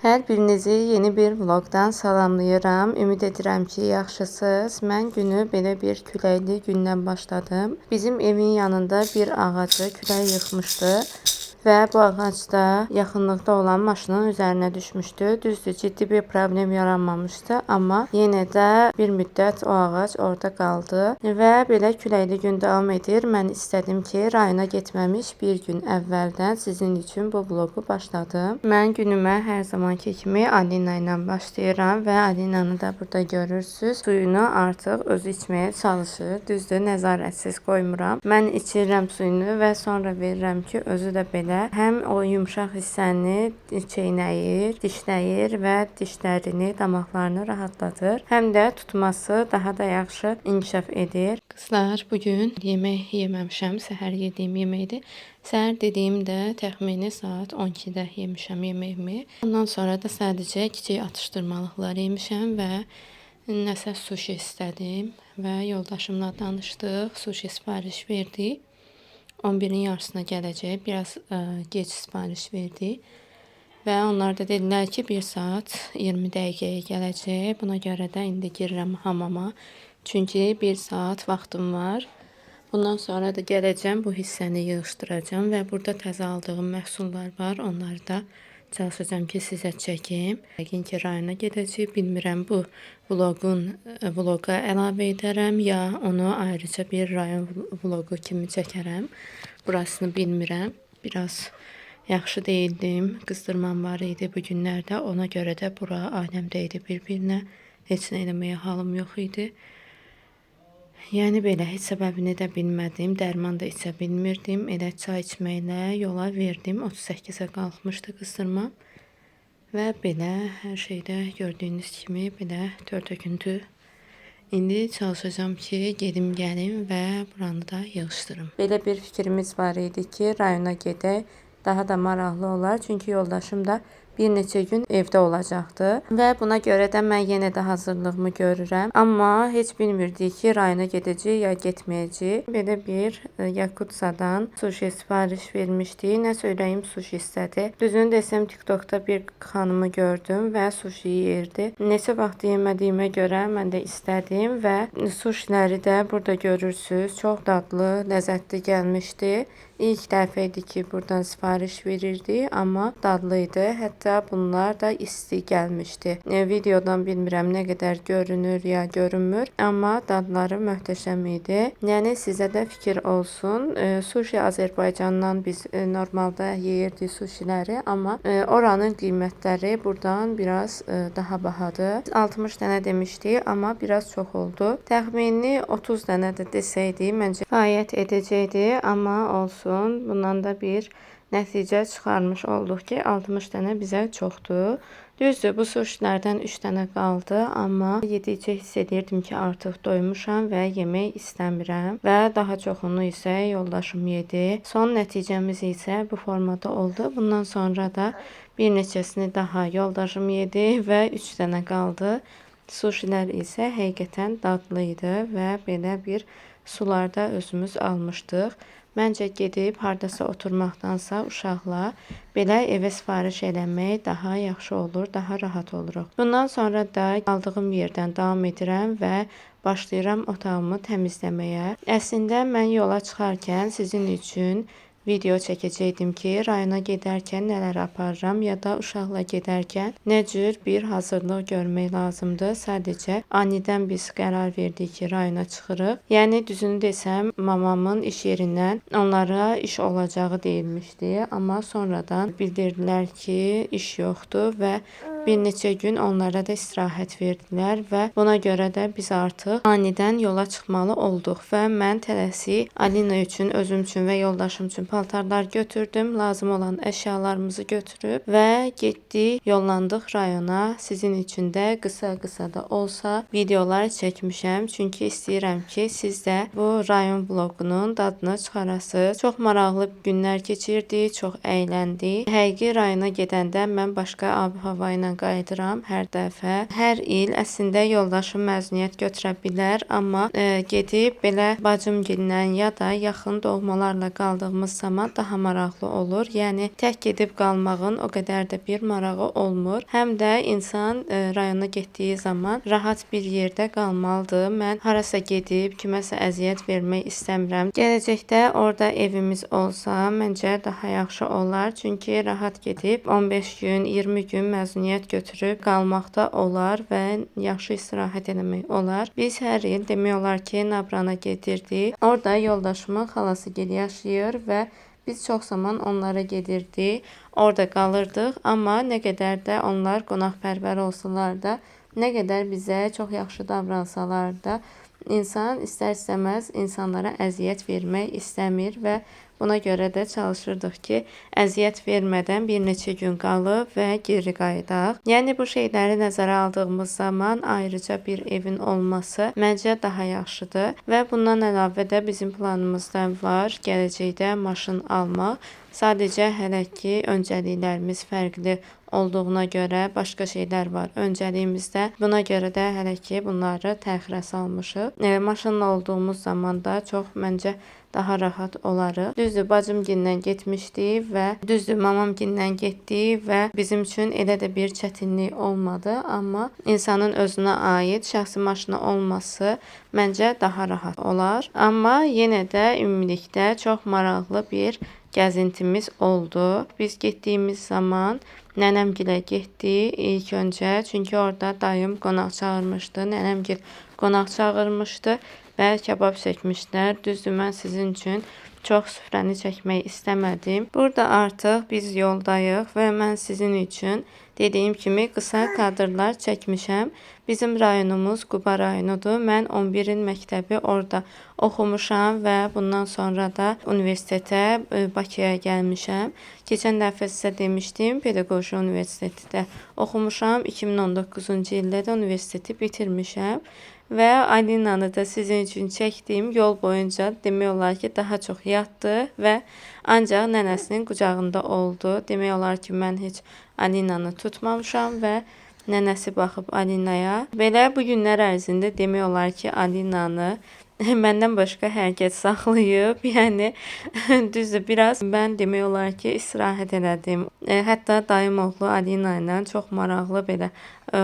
Hər birinizi yeni bir vlogdan salamlayıram. Ümid edirəm ki, yaxşısınız. Mən günü belə bir küləkli gündən başladım. Bizim evin yanında bir ağacı külək yıxmışdı və bu ağac da yaxınlıqda olan maşının üzərinə düşmüşdü. Düzdür, ciddi bir problem yaranmamışdı, amma yenə də bir müddət o ağac orada qaldı və belə küləkli gün davam edir. Mən istədim ki, rayona getməmiş bir gün əvvəldən sizin üçün bu vlogu başladım. Mən günümə hər zamanki kimi Alina ilə başlayıram və Alinanı da burada görürsüz. Suyunu artıq özü içməyə çalışır. Düzdür, nəzarətsiz qoymuram. Mən içirəm suyunu və sonra verirəm ki, özü də belə həm o yumşaq hissəni çeynəyir, dişləyir və dişlərini, damaqlarını rahatladır. Həm də tutması daha da yaxşı inkişaf edir. Qızlar, bugün yemək yeməmişəm. Səhər yediyim yeməkdir. Səhər dediyimdə təxmini saat 12-də yemişəm yeməyimi. Ondan sonra da sadəcə kiçik atışdırmalıqlar yemişəm və nəsə sushi istədim və yoldaşımla danışdıq. Sushi sifariş verdik. 11-in yarısına gələcək. Biraz gec sifariş verdik. Və onlar da dedilər ki, 1 saat 20 dəqiqəyə gələcək. Buna görə də indi girirəm hamama. Çünki 1 saat vaxtım var. Bundan sonra da gələcəm, bu hissəni yığışdıracağım və burada təzə aldığım məhsullar var. Onları da çalışacağım ki, sizə çəkim. Yəqin ki, rayona gedəcək. Bilmirəm, bu vloqa əlavə edərəm, ya onu ayrıca bir rayon vlogu kimi çəkərəm. Burasını bilmirəm. Biraz yaxşı deyildim. Qızdırmam var idi bu günlərdə. Ona görə də bura aləmdə idi bir-birinə. Heç nə eləməyə halım yox idi. Yəni belə, heç səbəbini də bilmədim. Dərman da içə bilmirdim. Elə çay içməklə yola verdim. 38-ə qalxmışdı qızdırmam. Və belə hər şeydə gördüyünüz kimi belə töküntü. İndi çalışacağım ki, gedim gəlim və buranı da yığışdırım. Belə bir fikrimiz var idi ki, rayona gedək. Daha da maraqlı olar. Çünki yoldaşım da bir neçə gün evdə olacaqdı və buna görə də mən yenə də hazırlığımı görürəm. Amma heç bilmirdik ki, rayona gedəcəyik ya getməyəcəyik. Belə bir Yakutsadan sushi sifariş vermişdik. Nə söyləyim, sushi istədi. Düzünü desəm, TikTokda bir xanımı gördüm və sushi yeyirdi. Neçə vaxt yemədiyimə görə mən də istədim və sushiləri də burada görürsüz. Çox dadlı, ləzzətli gəlmişdi. İlk dəfə idi ki, buradan sifariş verirdi, amma dadlı idi. Hətta bunlar da isti gəlmişdi. Videodan bilmirəm nə qədər görünür ya görünmür, amma dadları möhtəşəm idi. Yəni sizə də fikir olsun. Sushi Azərbaycandan biz normalda yeyirdik sushiləri, amma oranın qiymətləri buradan biraz daha bahadır. 60 dənə demişdik, amma biraz çox oldu. Təxmini 30 dənə də desəydi, məncə kifayət edəcəkdi, amma olsun. Bundan da bir nəticə çıxarmış olduq ki, 60 dənə bizə çoxdur. Düzdür, bu sushilərdən 3 dənə qaldı, amma yedikcə hiss edirdim ki, artıq doymuşam və yemək istəmirəm və daha çoxunu isə yoldaşım yedi. Son nəticəmiz isə bu formada oldu. Bundan sonra da bir neçəsini daha yoldaşım yedi və 3 dənə qaldı. Sushilər isə həqiqətən dadlı idi və belə bir sularda özümüz almışdıq. Məncə gedib hardasa oturmaqdansa uşaqla belə evə sifariş eləmək daha yaxşı olur, daha rahat oluruq. Bundan sonra da aldığım yerdən davam edirəm və başlayıram otağımı təmizləməyə. Əslində mən yola çıxarkən sizin üçün video çəkəcəkdim ki, rayona gedərkən nələr aparıram ya da uşaqla gedərkən nə cür bir hazırlıq görmək lazımdır. Sadəcə anidən biz qərar verdik ki, rayona çıxırıq. Yəni düzünü desəm, mamamın iş yerindən onlara iş olacağı deyilmişdi, amma sonradan bildirdilər ki, iş yoxdur və bir neçə gün onlara da istirahət verdilər və buna görə də biz artıq anidən yola çıxmalı olduq və mən tələsik Alina üçün, özüm üçün və yoldaşım üçün paltarlar götürdüm. Lazım olan əşyalarımızı götürüb və getdik, yollandıq rayona. Sizin üçün də qısa-qısa da olsa videolar çəkmişəm. Çünki istəyirəm ki, siz də bu rayon vloqunun dadını çıxarasınız. Çox maraqlı günlər keçirdik, çox əyləndik. Həqiqi rayona gedəndə mən başqa ab-hava ilə qayıdıram hər dəfə. Hər il əslində yoldaşım məzuniyyət götürə bilər, amma gedib belə bacımgillə ya da yaxın doğmalarla qaldığımız zaman daha maraqlı olur. Yəni tək gedib qalmağın o qədər də bir marağı olmur. Həm də insan rayona getdiyi zaman rahat bir yerdə qalmalıdır. Mən harasa gedib kiməsə əziyyət vermək istəmirəm. Gələcəkdə orada evimiz olsa, məncə daha yaxşı olar. Çünki rahat gedib 15 gün, 20 gün məzuniyyət götürüb qalmaq da olar və yaxşı istirahət eləmək olar. Biz hər il demək olar ki, Nabrana gedirdik. Orada yoldaşımın xalası gil yaşayır və biz çox zaman onlara gedirdik. Orada qalırdıq, amma nə qədər də onlar qonaqpərvər olsalar da, nə qədər bizə çox yaxşı davransalar da, insan istər-istəməz insanlara əziyyət vermək istəmir və buna görə də çalışırdıq ki, əziyyət vermədən bir neçə gün qalıb və geri qayıdaq. Yəni bu şeyləri nəzərə aldığımız zaman ayrıca bir evin olması məncə daha yaxşıdır və bundan əlavə də bizim planımızda var gələcəkdə maşın almaq. Sadəcə hələ ki öncəliklərimiz fərqli olduğuna görə başqa şeylər var öncəliyimizdə. Buna görə də hələ ki bunları təxirə salmışıq. Maşınla olduğumuz zaman da çox məncə daha rahat olarıq. Düzdür, bacımgindən getmişdik və düzdür, mamamgindən getdik və bizim üçün elə də bir çətinlik olmadı, amma insanın özünə aid şəxsi maşını olması məncə daha rahat olar. Amma yenə də ümumilikdə çox maraqlı bir gəzintimiz oldu. Biz getdiyimiz zaman nənəmgilə getdik ilk öncə, çünki orada dayım qonaq çağırmışdı, nənəmgil qonaq çağırmışdı və kabab çəkmişlər. Düzdür, mən sizin üçün çox süfrəni çəkmək istəmədim. Burada artıq biz yoldayıq və mən sizin üçün dediyim kimi qısa kadrlar çəkmişəm. Bizim rayonumuz Quba rayonudur. Mən 11 il məktəbi orada oxumuşam və bundan sonra da universitetə Bakıya gəlmişəm. Keçən dəfə sizə demişdim, Pedaqoji Universitetində oxumuşam. 2019-cu ildə də universiteti bitirmişəm. Və Alinanı da sizin üçün çəkdiyim yol boyunca demək olar ki, daha çox yatdı və ancaq nənəsinin qucağında oldu. Demək olar ki, mən heç Alinanı tutmamışam və nənəsi baxıb Alinaya. Belə bu günlər ərzində demək olar ki, Alinanı məndən başqa hər kəs saxlayıb. Yəni düzdür, biraz mən demək olar ki, istirahət elədim. Hətta dayım oğlu Alina ilə çox maraqlı belə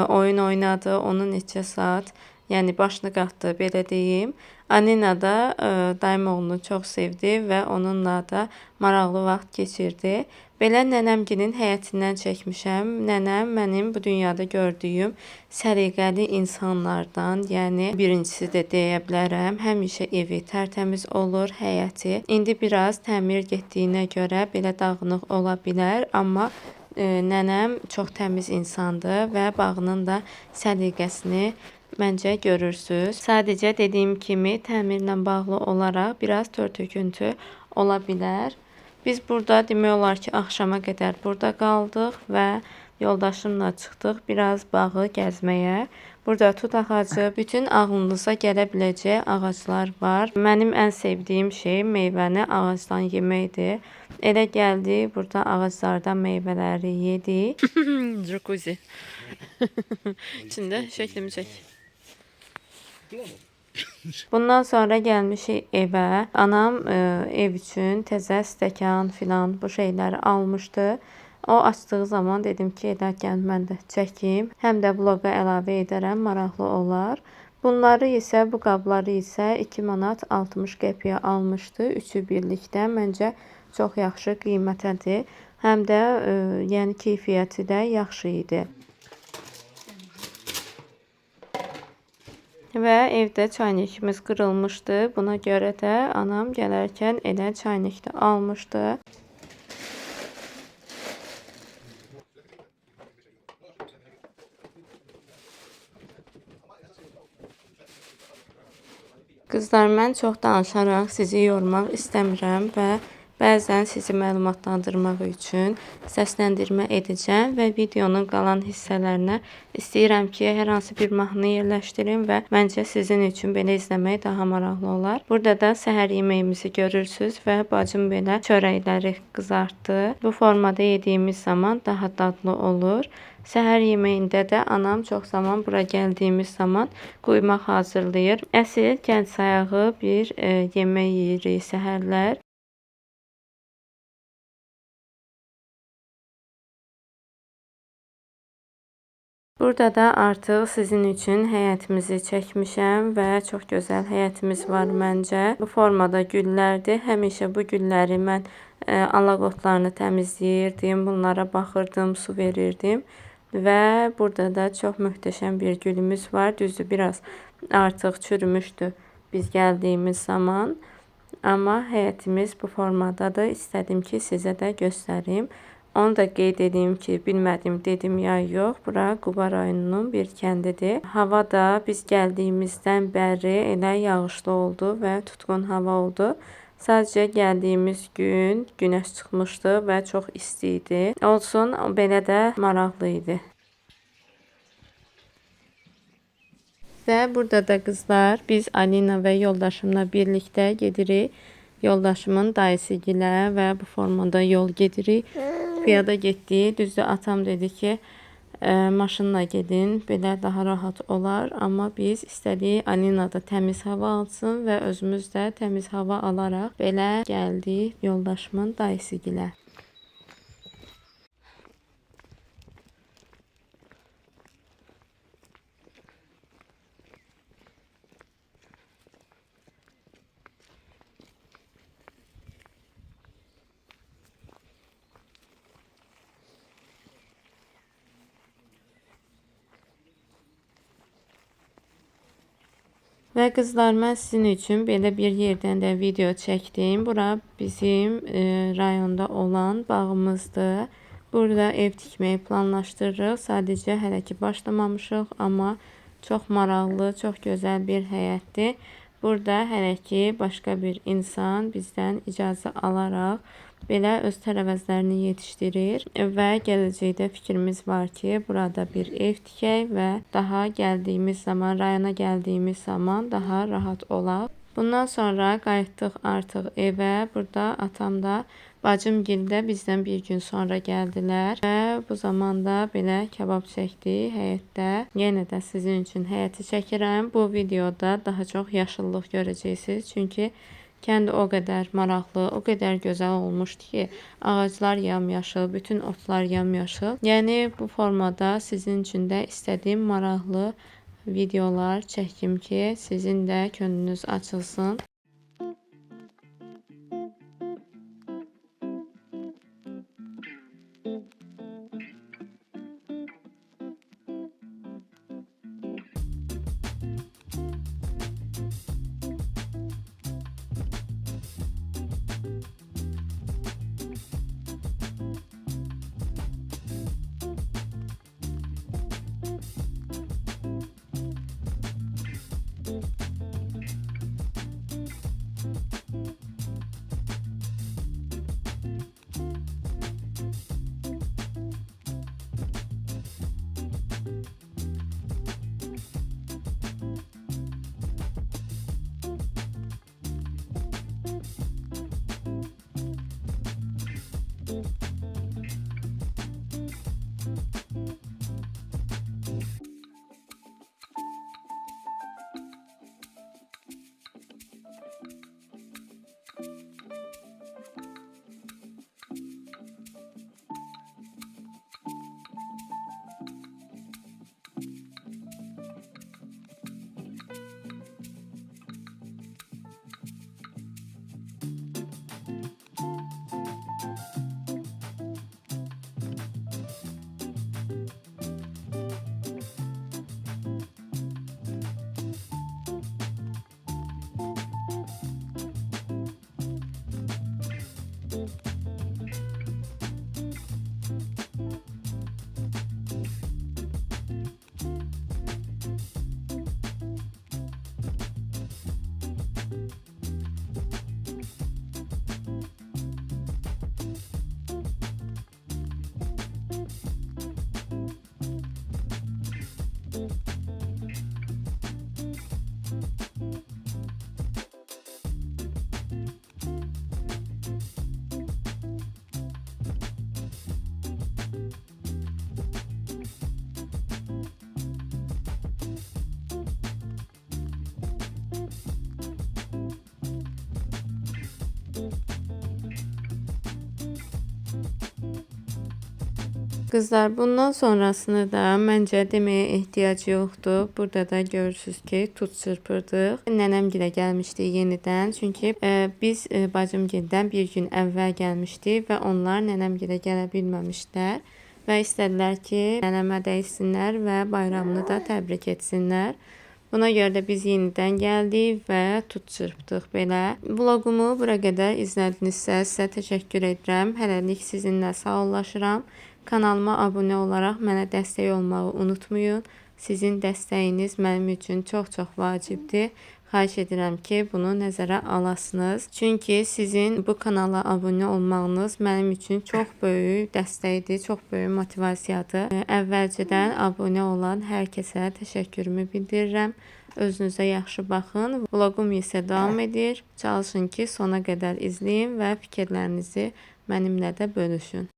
oyun oynadı. Onun neçə saat yəni başını qatdı, belə deyim. Alina da dayım oğlunu çox sevdi və onunla da maraqlı vaxt keçirdi. Belə nənəmgilin həyətindən çəkmişəm. Nənəm mənim bu dünyada gördüyüm səliqəli insanlardan, yəni birincisi də deyə bilərəm. Həmişə evi tərtəmiz olur, həyəti. İndi biraz təmir getdiyinə görə belə dağınıq ola bilər, amma nənəm çox təmiz insandır və bağının da səliqəsini məncə görürsüz. Sadəcə dediyim kimi təmirlə bağlı olaraq biraz tör-töküntü ola bilər. Biz burada demək olar ki, axşama qədər burada qaldıq və yoldaşımla çıxdıq biraz bağı gəzməyə. Burada tut ağacı, bütün ağlınıza gələ biləcək ağaclar var. Mənim ən sevdiyim şey meyvəni ağacdan yeməkdir. Elə gəldi, burada ağaclardan meyvələri yedik. Jacuzzi. İçində şəklimi çək. Bundan sonra gəlmişik evə. Anam ev üçün təzə stəkan filan bu şeyləri almışdı. O açdığı zaman dedim ki, elə gəl mən də çəkim. Həm də vloqa əlavə edərəm, maraqlı olar. Bunları isə, bu qabları isə 2 manat 60 qəpiyə almışdı. Üçü birlikdə məncə çox yaxşı qiymətədir. Həm də yəni keyfiyyəti də yaxşı idi. Və evdə çaynikimiz qırılmışdı. Buna görə də anam gələrkən elə çaynik də almışdı. Qızlar, mən çox danışaraq sizi yormaq istəmirəm və bəzən sizi məlumatlandırmaq üçün səsləndirmə edəcəm və videonun qalan hissələrinə istəyirəm ki, hər hansı bir mahnı yerləşdirim və məncə sizin üçün belə izləmək daha maraqlı olar. Burada da səhər yeməyimizi görürsüz və bacım belə çörəkləri qızartdı. Bu formada yediyimiz zaman daha dadlı olur Səhər yeməyində də anam çox zaman bura gəldiyimiz zaman quymaq hazırlayır. Əsl kənd sayağı bir yemək yeyirik səhərlər. Burada da artıq sizin üçün həyətimizi çəkmişəm və çox gözəl həyətimiz var məncə. Bu formada güllərdir. Həmişə bu gülləri mən alaqotlarını təmizləyirdim, bunlara baxırdım, su verirdim. Və burada da çox möhtəşəm bir gülümüz var. Düzdür, biraz artıq çürümüşdü biz gəldiyimiz zaman. Amma həyətimiz bu formadadır. İstədim ki, sizə də göstərim. Onu da qeyd edeyim ki, bilmədim dedim ya yox. Bura Quba rayonunun bir kəndidir. Hava da biz gəldiyimizdən bəri elə yağışlı oldu və tutqun hava oldu. Sadəcə gəldiyimiz gün günəş çıxmışdı və çox isti idi. Olsun, belə də maraqlı idi. Və burada da qızlar, biz Alina və yoldaşımla birlikdə gedirik. Yoldaşımın dayısıgilə və bu formada yol gedirik. Piyada getdik. Düzdür, atam dedi ki, maşınla gedin, belə daha rahat olar. Amma biz istədik Alinada təmiz hava alsın və özümüz də təmiz hava alaraq belə gəldik yoldaşımın dayısıgilə. Və qızlar, mən sizin üçün belə bir yerdən də video çəkdim. Bura bizim rayonda olan bağımızdır. Burada ev tikməyi planlaşdırırıq. Sadəcə hələ ki başlamamışıq, amma çox maraqlı, çox gözəl bir həyətdir. Burada hələ ki başqa bir insan bizdən icazə alaraq belə öz tərəvəzlərini yetişdirir və gələcəkdə fikrimiz var ki, burada bir ev tikək və daha gəldiyimiz zaman, rayona gəldiyimiz zaman daha rahat olaq. Bundan sonra qayıtdıq artıq evə. Burada atam da, bacımgil də bizdən bir gün sonra gəldilər və bu zamanda belə kabab çəkdik həyətdə. Yenə də sizin üçün həyəti çəkirəm. Bu videoda daha çox yaşıllıq görəcəksiniz. Çünki kənd o qədər maraqlı, o qədər gözəl olmuşdu ki, ağaclar yamyaşıl, bütün otlar yamyaşıl. Yəni bu formada sizin üçün də istədiyim maraqlı videolar çəkim ki, sizin də könlünüz açılsın. Kızlar, bundan sonrasını da məncə deməyə ehtiyac yoxdur. Burada da görürsünüz ki, tut çırpırdıq. Nənəmgilə gəlmişdik yenidən. Çünki biz bacımgildən bir gün əvvəl gəlmişdik və onlar nənəmgilə gələ bilməmişlər və istədilər ki, nənəmə dəysinlər və bayramını da təbrik etsinlər. Buna görə də biz yenidən gəldik və tut çırpdıq belə. Vlogumu bura qədər izlədinizsə sizə təşəkkür edirəm. Hələlik sizinlə sağollaşıram. Kanalıma abunə olaraq mənə dəstək olmağı unutmayın. Sizin dəstəyiniz mənim üçün çox-çox vacibdir. Xahiş edirəm ki, bunu nəzərə alasınız. Çünki sizin bu kanala abunə olmağınız mənim üçün çox böyük dəstəkdir, çox böyük motivasiyadır. Əvvəlcədən abunə olan hər kəsə təşəkkürümü bildirirəm. Özünüzə yaxşı baxın. Vlogum isə davam edir. Çalışın ki, sona qədər izləyin və fikirlərinizi mənimlə də bölüşün.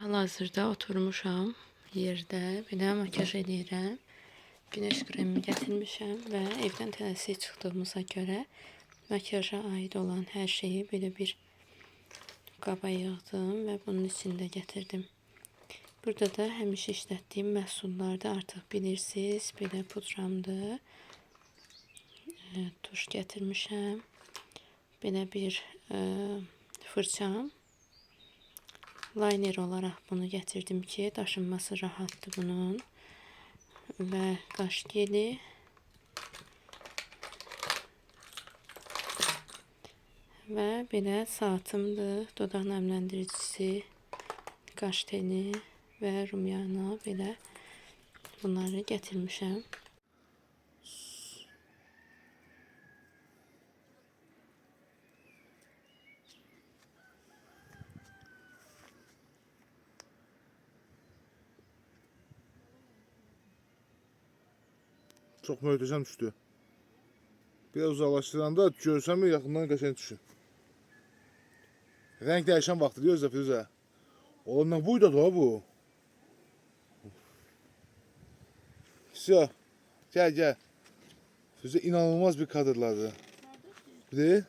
Hal-hazırda oturmuşam yerdə, belə makyaj edirəm. Güneş kremimi gətirmişəm və evdən tələsik çıxdığımıza görə makyaja aid olan hər şeyi belə bir qaba yığdım və bunun içində gətirdim. Burada da həmişə işlətdiyim məhsullarda artıq bilirsiniz, belə pudramdır. Tuş gətirmişəm. Belə bir fırçam. Liner olarak bunu getirdim ki daşınması rahattı bunun. Ve qaş geli. Ve belə saatımdır. Dodaq nəmləndiricisi, qaş teni ve rumyana belə bunları getirmişəm. Çok möhtəşəm düşdü. Biraz uzaqlaşdıranda görsəm yaxından qəşəng düşür. Rəng dəyişən vaxtı deyirsə Firuzə. Ondan buydu da bu. Siyah. Gel. Firuzə inanılmaz bir kadrlardı. Bir de